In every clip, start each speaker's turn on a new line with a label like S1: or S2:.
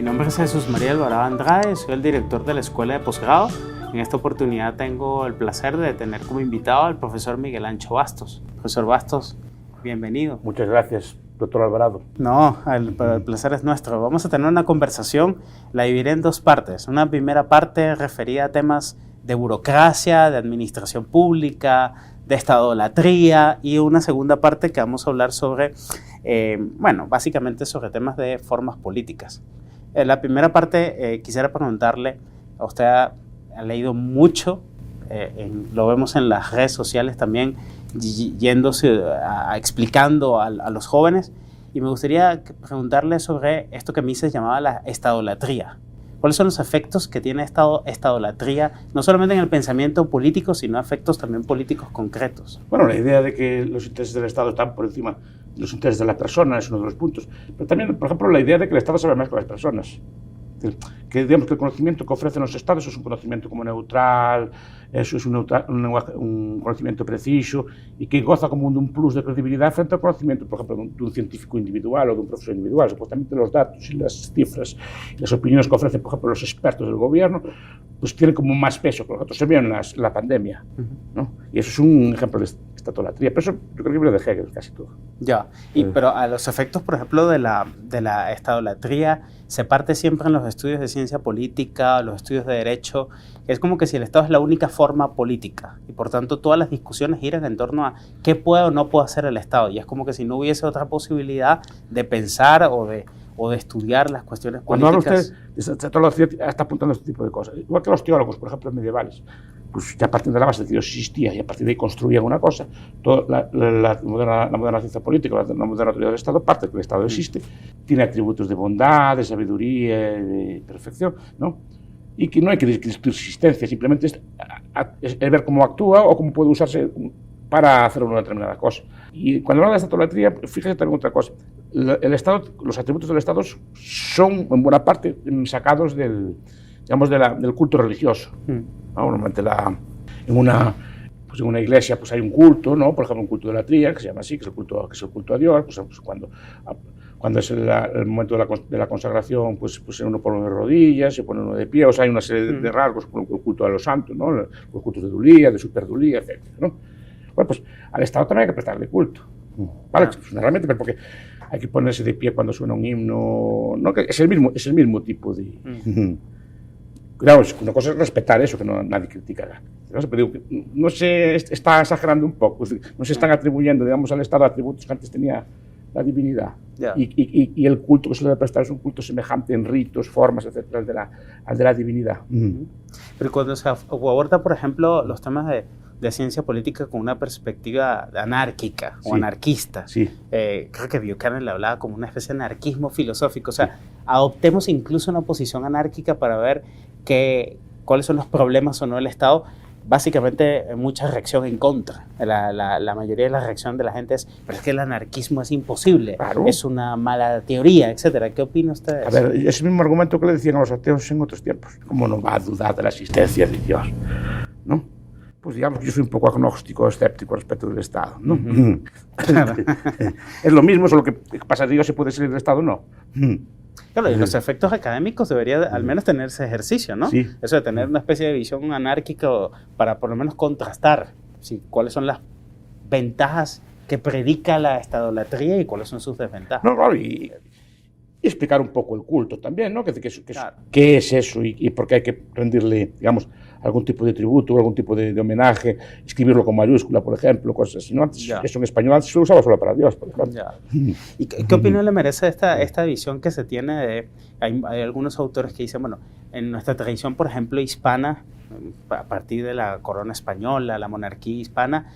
S1: Mi nombre es Jesús María Alvarado Andrade, soy el director de la Escuela de Posgrado. En esta oportunidad tengo el placer de tener como invitado al profesor Miguel Ancho Bastos. Profesor Bastos, bienvenido.
S2: Muchas gracias, doctor Alvarado.
S1: No, el placer es nuestro. Vamos a tener una conversación, la dividiré en dos partes. Una primera parte referida a temas de burocracia, de administración pública, de estadolatría, y una segunda parte que vamos a hablar sobre, básicamente sobre temas de formas políticas. En la primera parte quisiera preguntarle, a usted ha leído mucho, lo vemos en las redes sociales también, yéndose explicando a los jóvenes, y me gustaría preguntarle sobre esto que a mí se llamaba la estadolatría. ¿Cuáles son los efectos que tiene esta estadolatría, no solamente en el pensamiento político, sino efectos también políticos concretos?
S2: Bueno, la idea de que los intereses del Estado están por encima de los intereses de la persona es uno de los puntos. Pero también, por ejemplo, la idea de que el Estado sabe más que las personas. Que digamos que el conocimiento que ofrecen los Estados es un conocimiento como neutral, eso es un conocimiento preciso y que goza como de un plus de credibilidad frente al conocimiento, por ejemplo, de un científico individual o de un profesor individual. Supuestamente los datos y las cifras y las opiniones que ofrecen, por ejemplo, los expertos del gobierno, pues tienen como más peso que los otros. Se vio en la pandemia, ¿no? Y eso es un ejemplo de estadolatría. Pero eso yo creo que viene de Hegel casi todo.
S1: Ya, pero a los efectos, por ejemplo, de la estadolatría, se parte siempre en los estudios de ciencia política, los estudios de derecho. Es como que si el Estado es la única forma política y por tanto todas las discusiones giran en torno a qué puede o no puede hacer el Estado, y es como que si no hubiese otra posibilidad de pensar o de estudiar las cuestiones políticas.
S2: Cuando habla usted de estadolatría, está apuntando a este tipo de cosas. Igual que los teólogos, por ejemplo, medievales, pues ya partiendo de la base de que Dios existía y a partir de ahí construían una cosa. Toda la moderna ciencia política, la moderna teoría del Estado, parte de que el Estado existe, tiene atributos de bondad, de sabiduría, de perfección, ¿no? Y que no hay que discutir su existencia, simplemente es ver cómo actúa o cómo puede usarse para hacer una determinada cosa. Y cuando habla de estadolatría, fíjese también otra cosa. El Estado, los atributos del Estado son en buena parte sacados del culto religioso. Normalmente en una iglesia pues hay un culto, ¿no? Por ejemplo, un culto de la tría, que se llama así, que es el culto a Dios. Pues cuando es el momento de la consagración, pues uno pone de rodillas, se pone uno de pie, o sea, hay una serie de rasgos, como el culto a los santos, ¿no? Los cultos de Dulía, de Superdulía, etc., ¿no? Bueno, pues al Estado también hay que prestarle culto, ¿vale? Pues, realmente, pero porque hay que ponerse de pie cuando suena un himno, ¿no? Que es el mismo tipo de... Claro, una cosa es respetar eso, que nadie criticará. Pero digo que no se está exagerando un poco, no se están atribuyendo, digamos, al Estado atributos que antes tenía la divinidad. Yeah. Y el culto que se le debe prestar es un culto semejante en ritos, formas, etcétera, al de la divinidad.
S1: Pero cuando se aborda, por ejemplo, los temas de ciencia política con una perspectiva anárquica o anarquista, creo que Buchanan le hablaba como una especie de anarquismo filosófico, o sea, adoptemos incluso una posición anárquica para ver cuáles son los problemas o no del Estado. Básicamente mucha reacción en contra. La mayoría de la reacción de la gente es, pero es que el anarquismo es imposible, claro, es una mala teoría, etcétera. ¿Qué opina usted?
S2: A ver, es el mismo argumento que le decían a los ateos en otros tiempos. ¿Cómo no va a dudar de la existencia de Dios? ¿No? Pues digamos que yo soy un poco agnóstico, escéptico respecto del Estado, ¿no? Es lo mismo, solo que pasa Dios se puede salir del Estado o no.
S1: Claro, y los efectos académicos debería al menos tener ese ejercicio, ¿no?
S2: Sí.
S1: Eso de tener una especie de visión anárquica para por lo menos contrastar cuáles son las ventajas que predica la estadolatría y cuáles son sus desventajas.
S2: No, claro, y explicar un poco el culto también, ¿no? ¿Qué es eso y por qué hay que rendirle, digamos, algún tipo de tributo, algún tipo de homenaje, escribirlo con mayúscula, por ejemplo, cosas así, ¿no? Antes, eso en español antes se lo usaba solo para Dios, por ejemplo.
S1: ¿Y qué opinión le merece esta visión que se tiene hay algunos autores que dicen, bueno, en nuestra tradición, por ejemplo, hispana, a partir de la corona española, la monarquía hispana,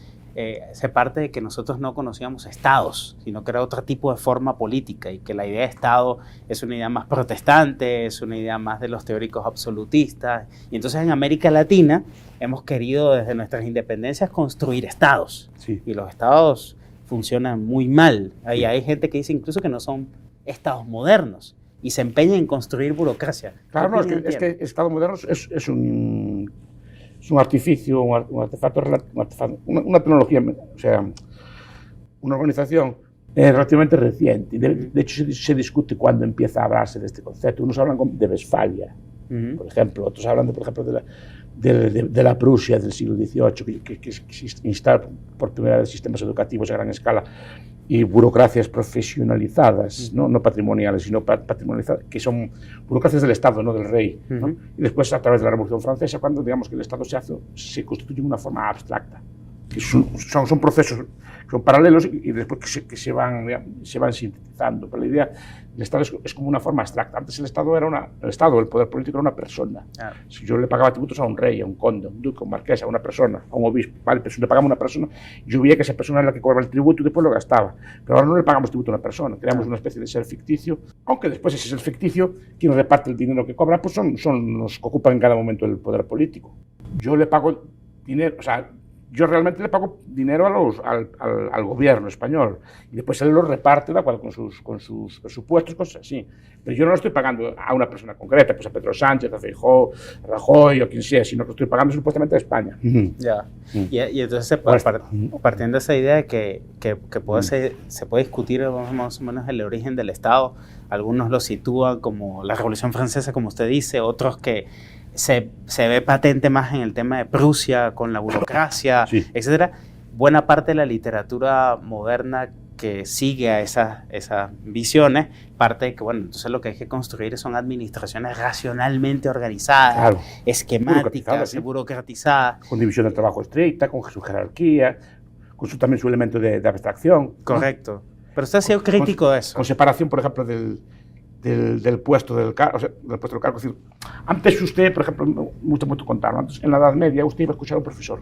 S1: se parte de que nosotros no conocíamos estados, sino que era otro tipo de forma política y que la idea de estado es una idea más protestante, es una idea más de los teóricos absolutistas. Y entonces en América Latina hemos querido desde nuestras independencias construir estados. Y los estados funcionan muy mal. Hay gente que dice incluso que no son estados modernos y se empeña en construir burocracia.
S2: Claro, no, es que estado moderno es un artificio, un artefacto, una tecnología, o sea, una organización Es relativamente reciente. De hecho, se discute cuándo empieza a hablarse de este concepto. Unos hablan de Westfalia, por ejemplo. Otros hablan, por ejemplo, de la Prusia del siglo XVIII, que instala por primera vez sistemas educativos a gran escala y burocracias profesionalizadas, no patrimoniales, sino patrimonializadas, que son burocracias del Estado, no del rey. ¿No? Y después, a través de la Revolución Francesa, cuando digamos que el Estado se constituye en una forma abstracta. Que son procesos que son paralelos y después que se van sintetizando. Pero la idea del Estado es como una forma abstracta. Antes el Estado, el poder político era una persona. Claro. Si yo le pagaba tributos a un rey, a un conde, a un duque, a un marqués, a una persona, a un obispo, ¿vale? Pero si le pagaba a una persona, yo veía que esa persona era la que cobraba el tributo y después lo gastaba. Pero ahora no le pagamos tributo a una persona, creamos una especie de ser ficticio, aunque después ese ser ficticio, quien reparte el dinero que cobra, pues son los que ocupan en cada momento el poder político. Yo le pago dinero, o sea, yo realmente le pago dinero al gobierno español y después él lo reparte de acuerdo con sus presupuestos, cosas así. Pero yo no lo estoy pagando a una persona concreta, pues a Pedro Sánchez, a Feijóo, a Rajoy o quien sea, sino que lo estoy pagando supuestamente a España.
S1: Ya. Y entonces, partiendo de esa idea de que se puede discutir más o menos el origen del Estado, algunos lo sitúan como la Revolución Francesa, como usted dice, otros que se ve patente más en el tema de Prusia, con la burocracia, sí, etcétera. Buena parte de la literatura moderna que sigue a esas visiones, parte de que, bueno, entonces lo que hay que construir son administraciones racionalmente organizadas, claro, esquemáticas, burocratizadas.
S2: Con división del trabajo estricta, con su jerarquía, con también su elemento de abstracción.
S1: Correcto. ¿No? Pero usted ha sido crítico de eso.
S2: Con separación, por ejemplo, del puesto del cargo, o sea, del puesto del cargo. Es decir, antes usted, por ejemplo, me gusta mucho contarlo, antes en la Edad Media usted iba a escuchar a un profesor.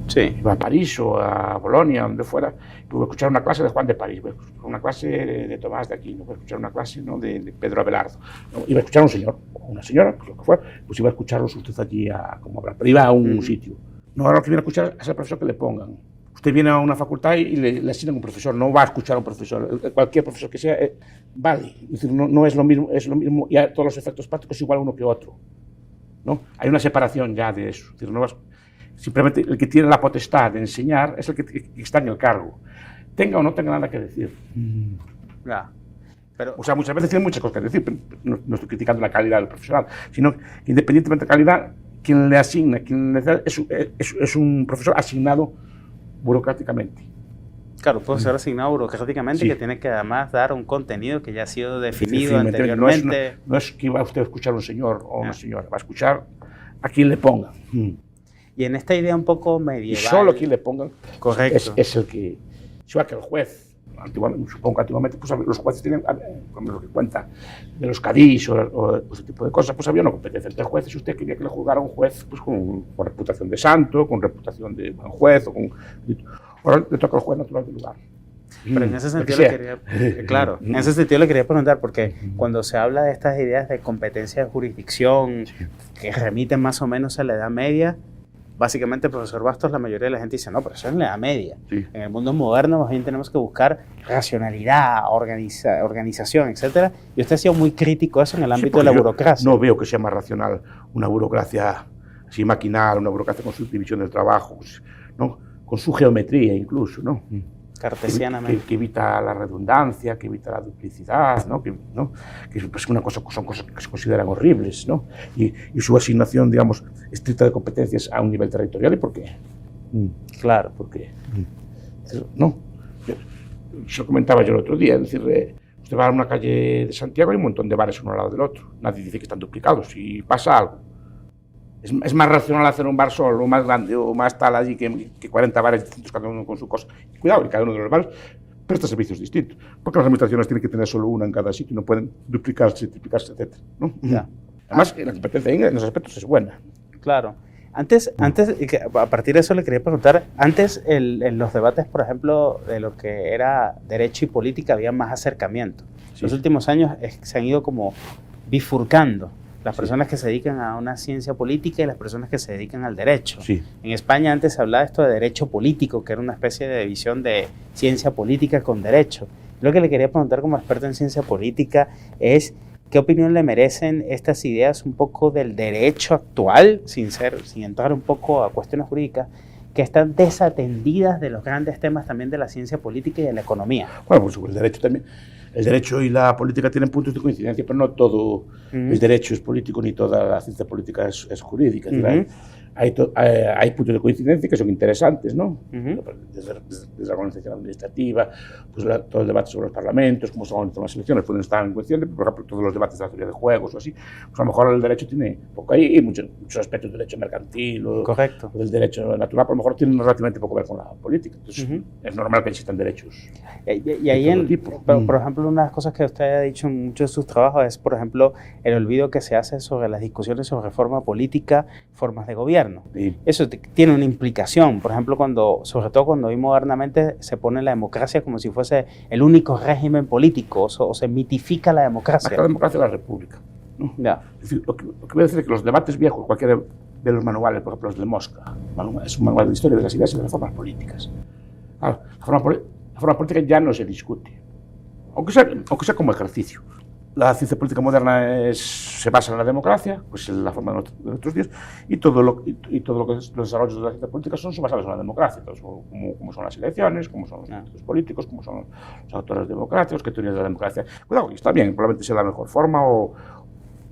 S1: Sí.
S2: Iba a París o a Bolonia, donde fuera, iba a escuchar una clase de Juan de París, iba a escuchar una clase de Tomás de Aquino, iba a escuchar una clase, ¿no?, de Pedro Abelardo. Iba a escuchar a un señor o una señora, pues lo que fuera, pues iba a escucharlos usted allí a como hablar, pero iba a un sitio. No, ahora lo que viene a escuchar es el profesor que le pongan. Usted viene a una facultad y le asignan un profesor, no va a escuchar a un profesor, cualquier profesor que sea, vale, es decir, no es lo mismo y a todos los efectos prácticos igual uno que otro, ¿no? Hay una separación ya de eso, es decir, simplemente el que tiene la potestad de enseñar es el que está en el cargo, tenga o no tenga nada que decir.
S1: Ya. Pero,
S2: o sea, muchas veces tiene muchas cosas que decir, pero no estoy criticando la calidad del profesional, sino que independientemente de la calidad, quien le asigna, quien le da, es un profesor asignado burocráticamente.
S1: Claro, puede ser asignado burocráticamente, sí, que tiene que además dar un contenido que ya ha sido definido anteriormente.
S2: No es que va usted a escuchar a un señor o una señora, va a escuchar a quien le pongan.
S1: Y en esta idea un poco medieval...
S2: Y solo quien le pongan,
S1: correcto,
S2: es el que... Igual que el juez, supongo que antiguamente pues, los jueces tenían, como lo que cuenta de los cadís o ese tipo de cosas, pues había una competencia entre jueces y usted quería que le juzgara a un juez pues, con reputación de santo, con reputación de buen juez, ahora le toca al juez natural del lugar.
S1: Pero en ese sentido en ese sentido le quería preguntar, porque cuando se habla de estas ideas de competencia de jurisdicción, que remiten más o menos a la Edad Media, básicamente, profesor Bastos, la mayoría de la gente dice, no, pero eso es la Edad Media. Sí. En el mundo moderno, más bien tenemos que buscar racionalidad, organización, etcétera. Y usted ha sido muy crítico de eso en el ámbito de la burocracia.
S2: No veo que sea más racional una burocracia así maquinal, una burocracia con su división del trabajo, ¿no?, con su geometría incluso, ¿no?
S1: Cartesianamente.
S2: Que evita la redundancia, que evita la duplicidad, ¿no? Que pues una cosa, son cosas que se consideran horribles, ¿no? Y su asignación, digamos, estricta de competencias a un nivel territorial. ¿Y por qué?
S1: Claro.
S2: ¿Por qué? No. Se lo comentaba yo el otro día, es decir, usted va a una calle de Santiago y hay un montón de bares uno al lado del otro. Nadie dice que están duplicados. Y pasa algo. Es más racional hacer un bar solo, más grande o más tal allí que 40 bares distintos, cada uno con su cosa. Y cuidado, y cada uno de los bares presta servicios distintos. Porque las administraciones tienen que tener solo una en cada sitio, no pueden duplicarse, triplicarse, etc., ¿no?
S1: Ya.
S2: Además, la competencia en esos aspectos es buena.
S1: Claro. Antes, a partir de eso le quería preguntar, antes en los debates, por ejemplo, de lo que era derecho y política, había más acercamiento. Sí. Los últimos años se han ido como bifurcando. Las personas que se dedican a una ciencia política y las personas que se dedican al derecho.
S2: Sí.
S1: En España antes se hablaba de esto de derecho político, que era una especie de división de ciencia política con derecho. Lo que le quería preguntar como experto en ciencia política es ¿qué opinión le merecen estas ideas un poco del derecho actual, sin entrar un poco a cuestiones jurídicas? que están desatendidas de los grandes temas también de la ciencia política y de la economía.
S2: Bueno, pues el derecho también. El derecho y la política tienen puntos de coincidencia, pero no todo el derecho es político ni toda la ciencia política es jurídica. Hay puntos de coincidencia que son interesantes, ¿no? Desde la organización administrativa, pues todo el debate sobre los parlamentos, cómo se organizan las elecciones, pueden estar en coincidencia, por ejemplo, todos los debates de la teoría de juegos o así, pues a lo mejor el derecho tiene, porque hay muchos aspectos del derecho mercantil o del derecho natural, a lo mejor tienen relativamente poco que ver con la política. Entonces, es normal que existan derechos
S1: y ahí, por ejemplo, una de las cosas que usted ha dicho en muchos de sus trabajos es, por ejemplo, el olvido que se hace sobre las discusiones sobre reforma política, formas de gobierno. Sí. Eso tiene una implicación, por ejemplo, sobre todo cuando hoy modernamente se pone la democracia como si fuese el único régimen político, o se mitifica la democracia.
S2: La democracia es la república, ¿no? Ya. Es decir, lo que voy a decir es que los debates viejos, cualquiera de los manuales, por ejemplo, los de Mosca, es un manual de historia de las ideas y de las reformas políticas. Claro, la forma política ya no se discute, aunque sea como ejercicio. La ciencia política moderna se basa en la democracia, pues en la forma de nuestros días, y todo lo que los desarrollos de la ciencia política son basados en la democracia, como son las elecciones, como son los políticos, como son los autores democráticos, qué teorías de la democracia. Cuidado, está bien, probablemente sea la mejor forma o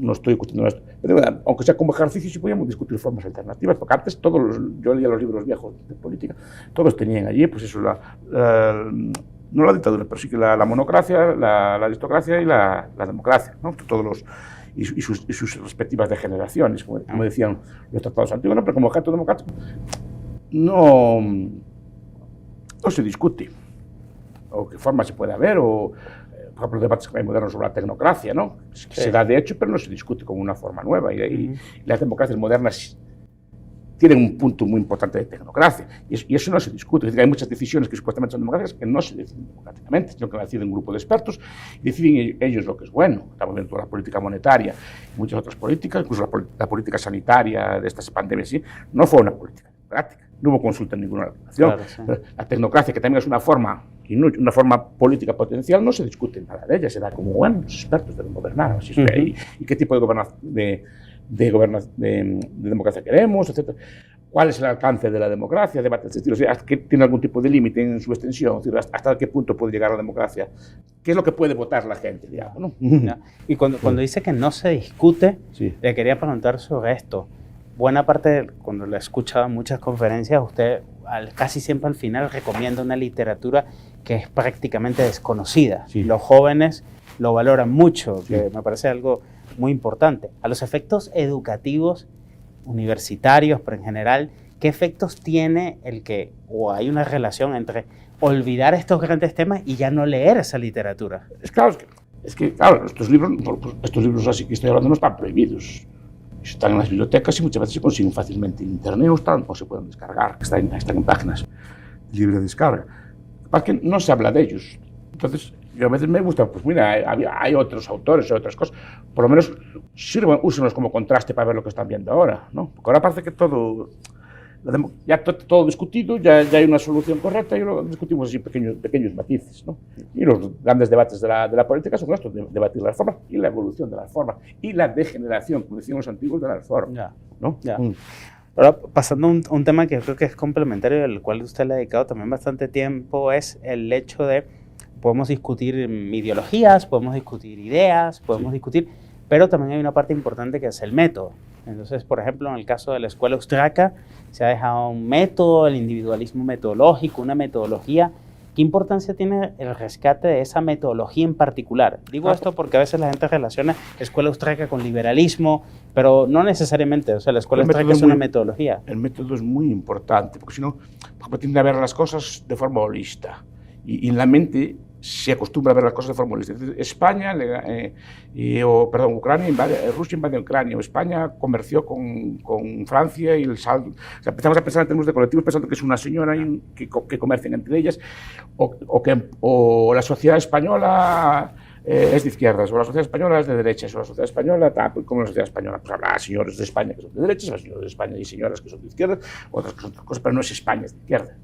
S2: no estoy discutiendo esto. Pero, aunque sea como ejercicio, sí podíamos discutir formas alternativas, porque antes yo leía los libros viejos de política, todos tenían allí, pues eso, no la dictadura, pero sí que la monocracia, la aristocracia y la democracia, ¿no? Y sus respectivas degeneraciones, como decían los tratados antiguos, ¿no? Pero como objeto democrático no se discute, o qué forma se puede haber, o por ejemplo, los debates que hay modernos sobre la tecnocracia, ¿no? Que se da de hecho, pero no se discute como una forma nueva, y las democracias modernas tienen un punto muy importante de tecnocracia, y eso no se discute. Es decir, hay muchas decisiones que supuestamente son democráticas que no se deciden democráticamente, sino que la deciden un grupo de expertos y deciden ellos lo que es bueno. Estamos viendo toda la política monetaria y muchas otras políticas, incluso la política sanitaria de estas pandemias, ¿sí? No fue una política democrática, no hubo consulta en ninguna relación. Claro, sí. La tecnocracia, que también es una forma política potencial, no se discute nada de ella, se da como, bueno, los expertos deben gobernar, así y qué tipo de democracia queremos, etc. ¿Cuál es el alcance de la democracia? Debates de este estilo. O sea, ¿que tiene algún tipo de límite en su extensión? Es decir, ¿hasta qué punto puede llegar la democracia? ¿Qué es lo que puede votar la gente, digamos, ¿no?
S1: Y cuando dice que no se discute, le quería preguntar sobre esto. Buena parte, cuando lo he escuchado en muchas conferencias, usted casi siempre al final recomienda una literatura que es prácticamente desconocida. Sí. Los jóvenes lo valoran mucho, que me parece algo muy importante. A los efectos educativos, universitarios, pero en general, ¿qué efectos tiene o hay una relación entre olvidar estos grandes temas y ya no leer esa literatura?
S2: Claro, estos libros así que estoy hablando no están prohibidos. Están en las bibliotecas y muchas veces se consiguen fácilmente en internet o se pueden descargar, están en páginas de libre descarga. Para que no se habla de ellos. Entonces, yo a veces me gusta, pues mira, hay otros autores o otras cosas, por lo menos úsenlos como contraste para ver lo que están viendo ahora, ¿no? Porque ahora parece que todo discutido, ya hay una solución correcta y lo discutimos así pequeños matices, ¿no? Y los grandes debates de la política son estos, debatir las formas y la evolución de las formas y la degeneración, como decían los antiguos, de las formas, ¿no?
S1: Ahora, pasando a un tema que creo que es complementario, al cual usted le ha dedicado también bastante tiempo, es el hecho de podemos discutir ideologías, podemos discutir ideas, podemos discutir, pero también hay una parte importante que es el método. Entonces, por ejemplo, en el caso de la escuela austriaca, se ha dejado un método, el individualismo metodológico, una metodología. ¿Qué importancia tiene el rescate de esa metodología en particular? Digo esto porque a veces la gente relaciona escuela austriaca con liberalismo, pero no necesariamente. O sea, la escuela austriaca es una metodología.
S2: El método es muy importante, porque si no, tiende a ver las cosas de forma holista. Y en la mente se acostumbra a ver las cosas de forma holista. Rusia invade Ucrania, o España comerció con Francia y el saldo. O sea, empezamos a pensar en términos de colectivos pensando que es una señora que comercian entre ellas, o la sociedad española es de izquierdas, o la sociedad española es de derechas, o la sociedad española, como la sociedad española, pues habrá señores de España que son de derechas, señores de España y señoras que son de izquierdas, otras cosas, pero no es España, es de izquierda.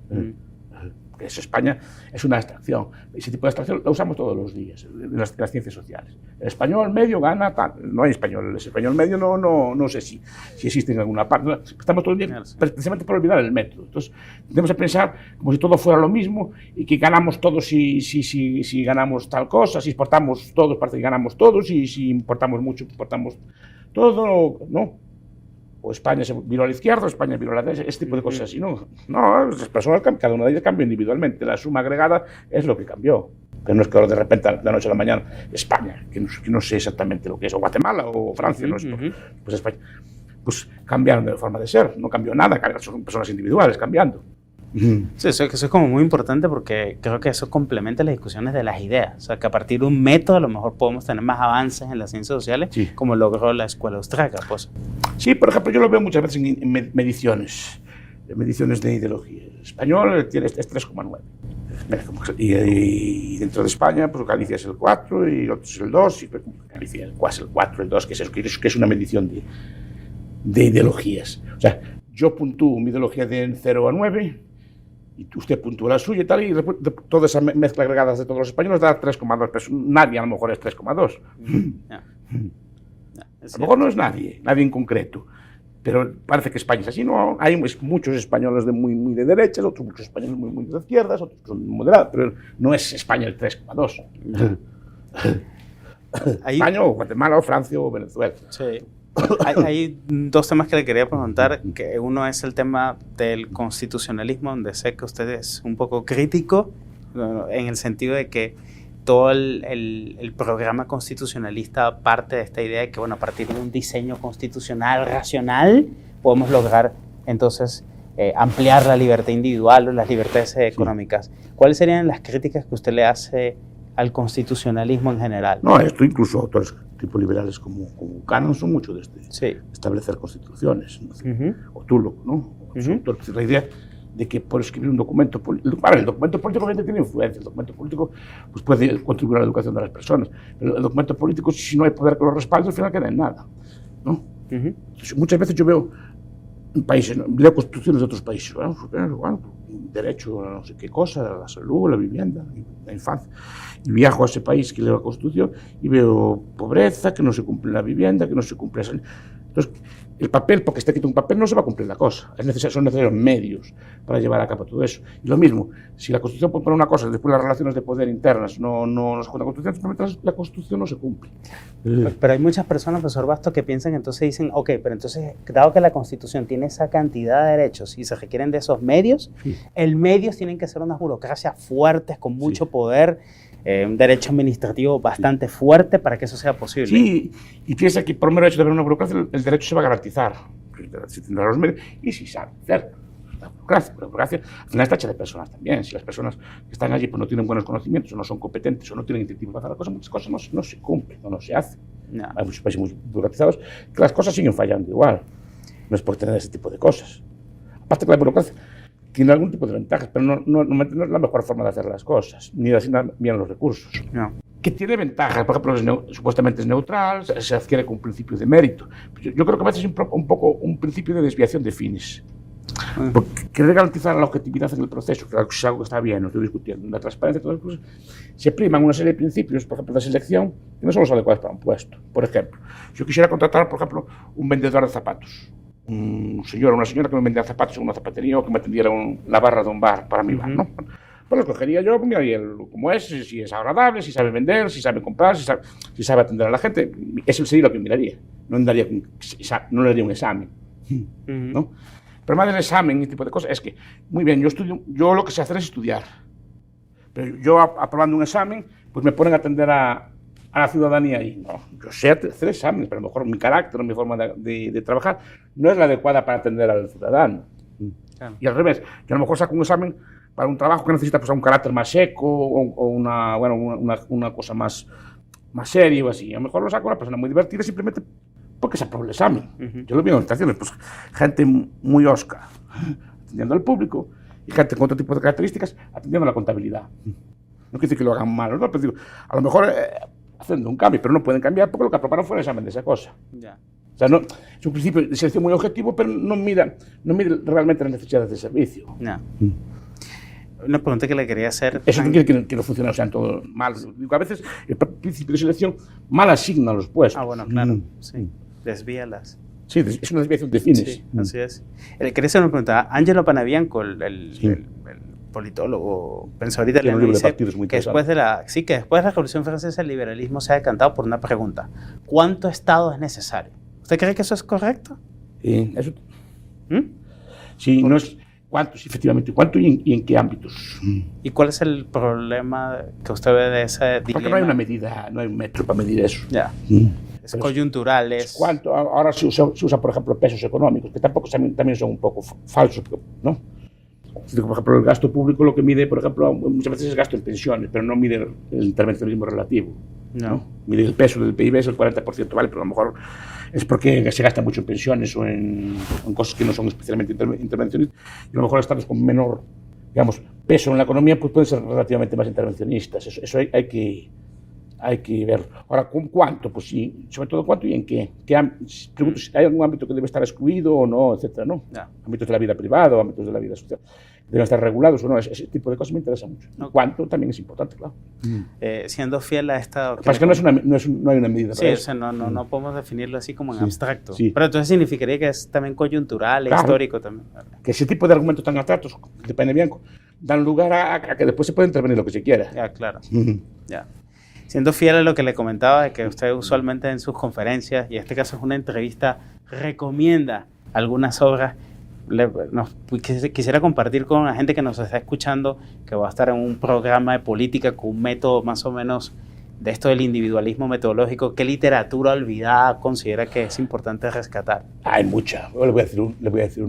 S2: que es España es una abstracción. Ese tipo de abstracción la usamos todos los días en las ciencias sociales. El español medio gana tal. No hay español. El español medio no sé si existe en alguna parte. Estamos todo el día precisamente por olvidar el método. Entonces, tenemos que pensar como si todo fuera lo mismo y que ganamos todos si ganamos tal cosa, si exportamos todos, parece que ganamos todos, y si importamos mucho, importamos todo, ¿no? O España se viró a la izquierda, o España viró a la derecha, ese tipo de cosas así. No, las personas, cada una de ellas cambia individualmente. La suma agregada es lo que cambió. Que no es que ahora de repente, de la noche a la mañana, España, que no sé exactamente lo que es, o Guatemala, o Francia, no sé, pues España, pues cambiaron de forma de ser, no cambió nada, son personas individuales cambiando.
S1: Sí, eso es como muy importante porque creo que eso complementa las discusiones de las ideas. O sea, que a partir de un método a lo mejor podemos tener más avances en las ciencias sociales, sí, como logró la escuela austríaca. Pues.
S2: Sí, por ejemplo, yo lo veo muchas veces en mediciones de ideología. El español es 3,9. Y dentro de España, pues Galicia es el 4 y otro es el 2. Y Galicia es el 4, el 2, que es una medición de ideologías. O sea, yo puntúo mi ideología de 0 a 9. Y usted puntúa la suya y tal, y toda esa mezcla agregada de todos los españoles da 3,2, pero nadie a lo mejor es 3,2. A lo mejor no es nadie en concreto, pero parece que España es así, ¿no? Hay muchos españoles muy de derechas, otros muchos españoles muy de izquierdas, otros son moderados, pero no es España el 3,2. España o Guatemala o Francia o Venezuela.
S1: Sí. Hay dos temas que le quería preguntar, que uno es el tema del constitucionalismo, donde sé que usted es un poco crítico, en el sentido de que todo el programa constitucionalista parte de esta idea de que, bueno, a partir de un diseño constitucional racional, podemos lograr entonces ampliar la libertad individual o las libertades económicas. ¿Cuáles serían las críticas que usted le hace al constitucionalismo en general?
S2: No, esto incluso autores tipo liberales como Cannon son mucho de establecer constituciones, ¿no? O Tulloch, ¿no? La idea de que por escribir un documento político, el documento político obviamente tiene influencia, el documento político pues, puede contribuir a la educación de las personas, pero el documento político, si no hay poder que lo respalde, al final queda en nada, ¿no? Muchas veces yo veo países, leo constituciones de otros países, bueno, derecho a no sé qué cosa, a la salud, a la vivienda, la infancia, y viajo a ese país que leo la constitución y veo pobreza, que no se cumple la vivienda, que no se cumple la salud. Entonces, el papel, porque está escrito un papel, no se va a cumplir la cosa. Son necesarios medios para llevar a cabo todo eso. Y lo mismo, si la Constitución pone una cosa, después las relaciones de poder internas no se cuentan con la Constitución, la Constitución no se cumple.
S1: Pero hay muchas personas, profesor Basto, que piensan, entonces dicen, ok, pero entonces, dado que la Constitución tiene esa cantidad de derechos y se requieren de esos medios, el medios tienen que ser unas burocracias fuertes, con mucho poder, un derecho administrativo bastante fuerte para que eso sea posible.
S2: Sí, y piensa que por mero hecho de haber una burocracia, el derecho se va a garantizar. Si tendrá los medios y si sabe hacer. La burocracia al final está hecha de personas también. Si las personas que están allí pues, no tienen buenos conocimientos o no son competentes o no tienen incentivos para hacer las cosas, muchas cosas no se cumplen o no se hacen. Hay muchos países muy burocratizados que las cosas siguen fallando igual. No es por tener ese tipo de cosas. Aparte que la burocracia tiene algún tipo de ventajas, pero no es la mejor forma de hacer las cosas, ni de asignar bien los recursos. Que tiene ventajas, por ejemplo, supuestamente es neutral, se adquiere con un principio de mérito. Yo creo que a veces es un poco un principio de desviación de fines. Porque querer garantizar la objetividad en el proceso, que es algo que está bien, no estoy discutiendo, la transparencia, todas las cosas, se priman una serie de principios, por ejemplo, de selección, que no son los adecuados para un puesto. Por ejemplo, yo quisiera contratar, por ejemplo, un vendedor de zapatos. Un señor o una señora que me vendía zapatos en una zapatería o que me atendiera la barra de un bar para mi bar, ¿no? Pues lo escogería yo, miraría cómo es, si es agradable, si sabe vender, si sabe comprar, si sabe atender a la gente. Eso sería lo que miraría. No le haría un examen, ¿no? Pero más del examen y este tipo de cosas es que, muy bien, yo lo que sé hacer es estudiar. Pero yo aprobando un examen, pues me ponen a atender a la ciudadanía y no, yo sé hacer exámenes, pero a lo mejor mi carácter, mi forma de trabajar no es la adecuada para atender al ciudadano. Claro. Y al revés, yo a lo mejor saco un examen para un trabajo que necesita pues, un carácter más seco o una cosa más seria o así. A lo mejor lo saco a una persona muy divertida simplemente porque se aprobó el examen. Yo lo vi en estaciones, pues gente muy osca atendiendo al público y gente con otro tipo de características atendiendo a la contabilidad. No quiere decir que lo hagan mal, ¿no? Pero digo, a lo mejor haciendo un cambio, pero no pueden cambiar porque lo que aprobaron fue el examen de esa cosa. O sea, no, es un principio de selección muy objetivo, pero no mide realmente las necesidades de servicio.
S1: Una pregunta que le quería hacer.
S2: Eso no quiere que los funcionarios sean todos malos. Digo, a veces el principio de selección mal asigna los puestos.
S1: Ah, bueno, claro, sí. Desvíalas.
S2: Sí, es una desviación de fines.
S1: Sí, así es. Quería hacer una pregunta. Angelo Panavianco, el politólogo, pensador italiano, dice que después de la Revolución Francesa el liberalismo se ha decantado por una pregunta. ¿Cuánto Estado es necesario? ¿Usted cree que eso es correcto?
S2: Eso. Sí, no es cuánto, sí, efectivamente. ¿Cuánto y en qué ámbitos?
S1: ¿Y cuál es el problema que usted ve de ese dilema?
S2: Porque no hay una medida, no hay un metro para medir eso.
S1: Ya. Es coyuntural.
S2: ¿Cuánto? Ahora se usa, por ejemplo, pesos económicos, que tampoco también son un poco falsos, ¿no? Por ejemplo, el gasto público lo que mide, por ejemplo, muchas veces es gasto en pensiones, pero no mide el intervencionismo relativo. ¿No? Mide el peso del PIB, es el 40%, ¿vale? Pero a lo mejor es porque se gasta mucho en pensiones o en cosas que no son especialmente intervencionistas. Y a lo mejor estados con menor, digamos, peso en la economía pues pueden ser relativamente más intervencionistas. Eso hay que ver. Ahora, ¿con cuánto? Pues sí, sobre todo cuánto y en qué. Pregunto si hay algún ámbito que debe estar excluido o no, etcétera, ¿no? Ámbitos de la vida privada, ámbitos de la vida social. Deben estar regulados o no. Ese tipo de cosas me interesa mucho. Okay. ¿Cuánto? También es importante, claro.
S1: Siendo fiel a esta...
S2: Lo que pasa es que no hay una medida.
S1: Sí, o sea, no podemos definirlo así como en abstracto. Sí. Pero entonces significaría que es también coyuntural e histórico también.
S2: Que ese tipo de argumentos tan abstractos, de Panavianco, dan lugar a que después se puede intervenir lo que se quiera.
S1: Ya, claro. Ya. Siendo fiel a lo que le comentaba, de que usted usualmente en sus conferencias, y en este caso es una entrevista, recomienda algunas obras, quisiera compartir con la gente que nos está escuchando, que va a estar en un programa de política con un método más o menos de esto del individualismo metodológico. ¿Qué literatura olvidada considera que es importante rescatar?
S2: Hay mucha. Le voy a decir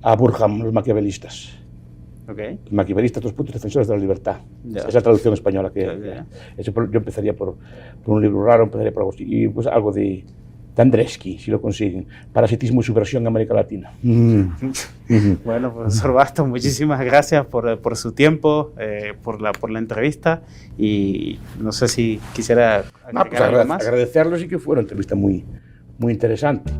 S2: a Burham, los maquiavelistas.
S1: Okay.
S2: Maquiavelistas, 2 puntos, defensores de la libertad. Yeah. Esa traducción española que yo empezaría por un libro raro, empezaría por algo así, y pues algo de Andreski, si lo consiguen. Parasitismo y subversión en América Latina.
S1: Bueno, profesor Bastos, muchísimas gracias por su tiempo, por la entrevista, y no sé si quisiera
S2: agregar algo más. Agradecerlos y que fue una entrevista muy, muy interesante.